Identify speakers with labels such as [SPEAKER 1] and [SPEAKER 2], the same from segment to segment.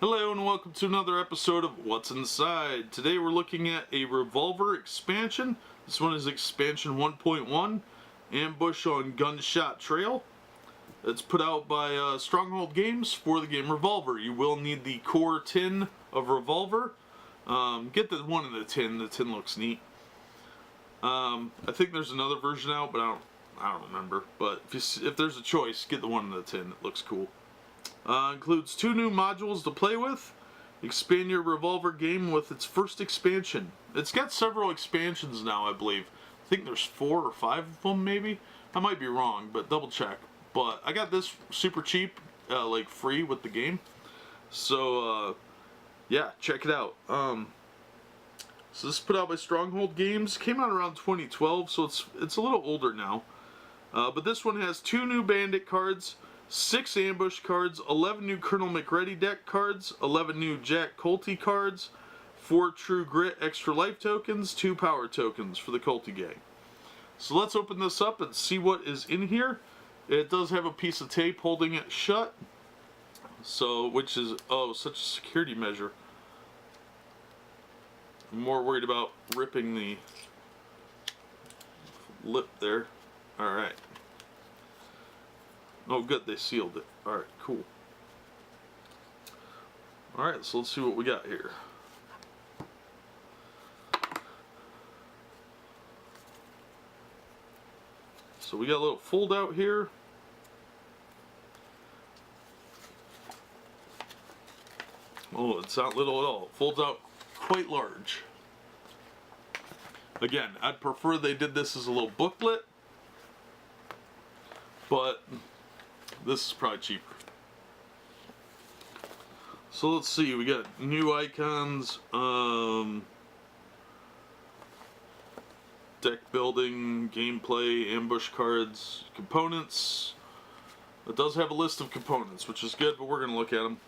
[SPEAKER 1] Hello and welcome to another episode of What's Inside. Today we're looking at a Revolver expansion. This one is expansion 1.1, Ambush on Gunshot Trail. It's put out by Stronghold Games for the game Revolver. You will need the core tin of Revolver. Get the one in the tin looks neat. I think there's another version out, but I don't remember. But if there's a choice, get the one in the tin. It looks cool. Includes 2 new modules to play with. Expand your Revolver game with its first expansion. It's got several expansions now, I believe. I think there's 4 or 5 of them, maybe. I might be wrong, but double check. But I got this super cheap, like free with the game. So, yeah, check it out. So this is put out by Stronghold Games. Came out around 2012, so it's a little older now. But this one has 2 new Bandit cards, 6 ambush cards, 11 new Colonel McReady deck cards, 11 new Jack Colty cards, 4 True Grit extra life tokens, 2 power tokens for the Colty gang. So let's open this up and see what is in here. It does have a piece of tape holding it shut. So, which is, oh, such a security measure. I'm more worried about ripping the lip there. Alright. Oh good, they sealed it. Alright, cool. Alright, so let's see what we got here. So we got a little fold out here. Oh, it's not little at all. It folds out quite large. Again, I'd prefer they did this as a little booklet, but this is probably cheaper. So let's see, we got new icons, deck building, gameplay, ambush cards, components. It does have a list of components, which is good, but we're going to look at them.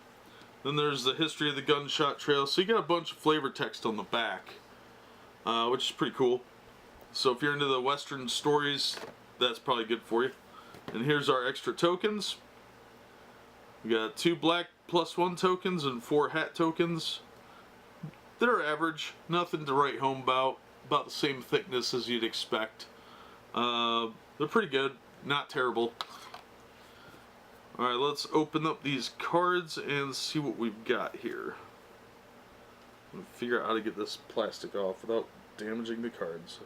[SPEAKER 1] Then there's the history of the Gunshot Trail. So you got a bunch of flavor text on the back, which is pretty cool. So if you're into the Western stories, that's probably good for you. And here's our extra tokens. We got 2 black +1 tokens and 4 hat tokens. They're average, nothing to write home about the same thickness as you'd expect. They're pretty good, not terrible. Alright, let's open up these cards and see what we've got here. Figure out how to get this plastic off without damaging the cards.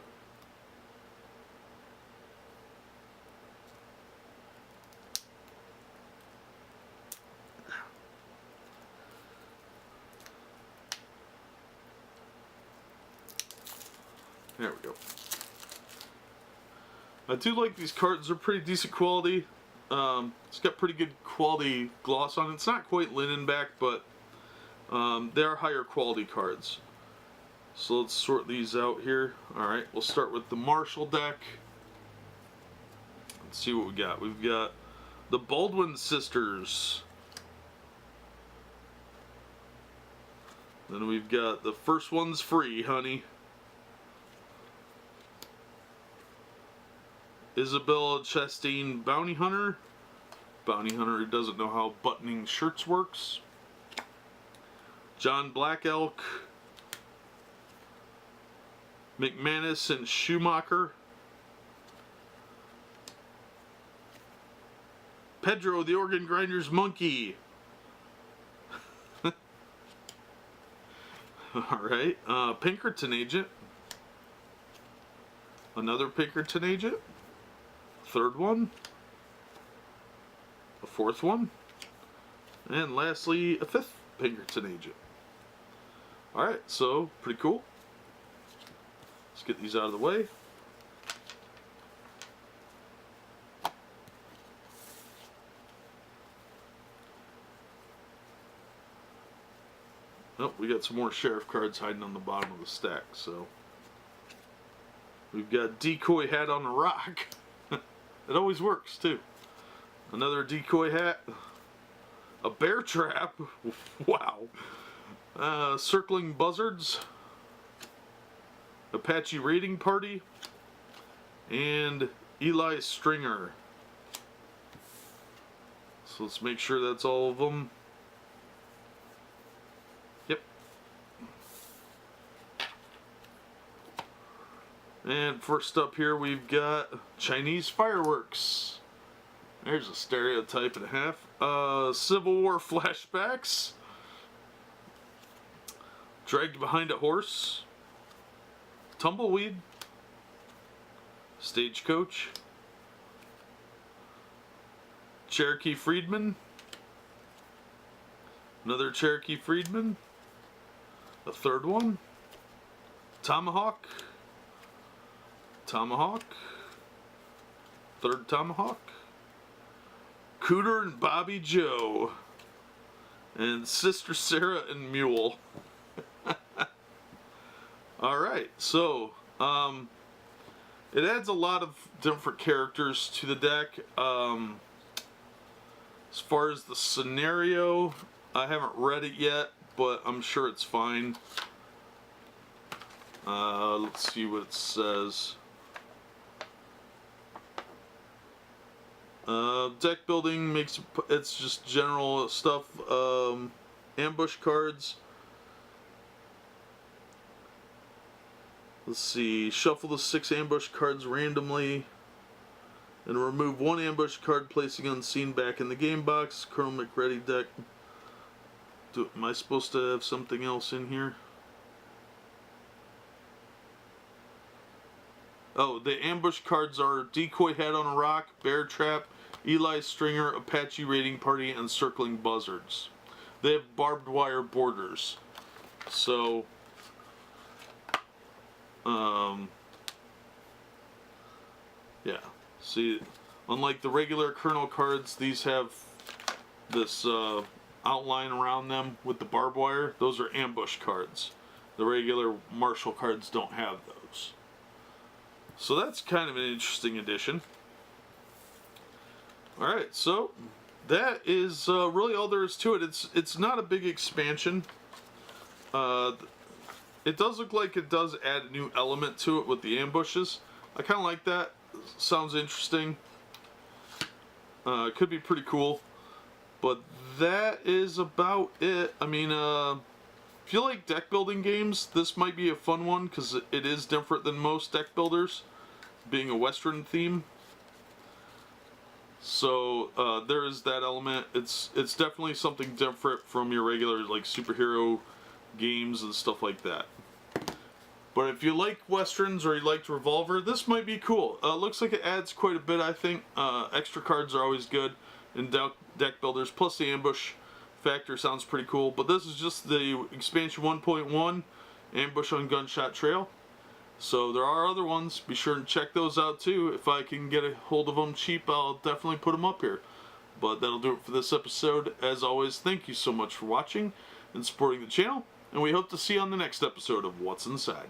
[SPEAKER 1] There we go. I do like these cards. They're pretty decent quality. It's got pretty good quality gloss on it. It's not quite linen back, but they are higher quality cards. So let's sort these out here. Alright, we'll start with the Marshall deck. Let's see what we got. We've got the Baldwin sisters. Then we've got the First One's Free, honey. Isabella Chastain, Bounty Hunter. Bounty Hunter who doesn't know how buttoning shirts works. John Black Elk. McManus and Schumacher. Pedro the Organ Grinder's Monkey. Alright, Pinkerton Agent. Another Pinkerton Agent. 3rd one, a 4th one, and lastly a 5th Pinkerton Agent. Alright, so pretty cool. Let's get these out of the way. Oh, we got some more sheriff cards hiding on the bottom of the stack, so we've got Decoy Hat on the Rock. It always works, too. Another decoy hat. A bear trap. Wow. Circling buzzards. Apache raiding party. And Eli Stringer. So let's make sure that's all of them. And first up here we've got Chinese fireworks. There's a stereotype and a half. Civil War flashbacks. Dragged behind a horse. Tumbleweed. Stagecoach. Cherokee Freedman. Another Cherokee Freedman. A third one. Tomahawk. Tomahawk. Third Tomahawk. Cooter and Bobby Joe. And Sister Sarah and Mule. Alright, so it adds a lot of different characters to the deck. As far as the scenario, I haven't read it yet, but I'm sure it's fine. Let's see what it says. Deck building makes it's just general stuff. Ambush cards. Let's see. Shuffle the 6 ambush cards randomly, and remove 1 ambush card, placing unseen back in the game box. Colonel McReady deck. Am I supposed to have something else in here? Oh, the ambush cards are Decoy Head on a Rock, Bear Trap, Eli Stringer, Apache Raiding Party, and Circling Buzzards. They have barbed wire borders. So, yeah. See, unlike the regular Colonel cards, these have this outline around them with the barbed wire. Those are ambush cards. The regular Marshal cards don't have those. So that's kind of an interesting addition. Alright, so that is really all there is to it. It's not a big expansion. It does look like it does add a new element to it with the ambushes. I kind of like that. Sounds interesting. It could be pretty cool. But that is about it. I mean, if you like deck building games, this might be a fun one because it is different than most deck builders, being a Western theme. So there is that element. It's definitely something different from your regular like superhero games and stuff like that. But if you like Westerns or you liked Revolver, this might be cool. Looks like it adds quite a bit, I think. Extra cards are always good in deck builders, plus the ambush factor sounds pretty cool. But this is just the expansion 1.1, Ambush on Gunshot Trail. So there are other ones. Be sure and check those out too. If I can get a hold of them cheap, I'll definitely put them up here. But that'll do it for this episode. As always, thank you so much for watching and supporting the channel. And we hope to see you on the next episode of What's Inside.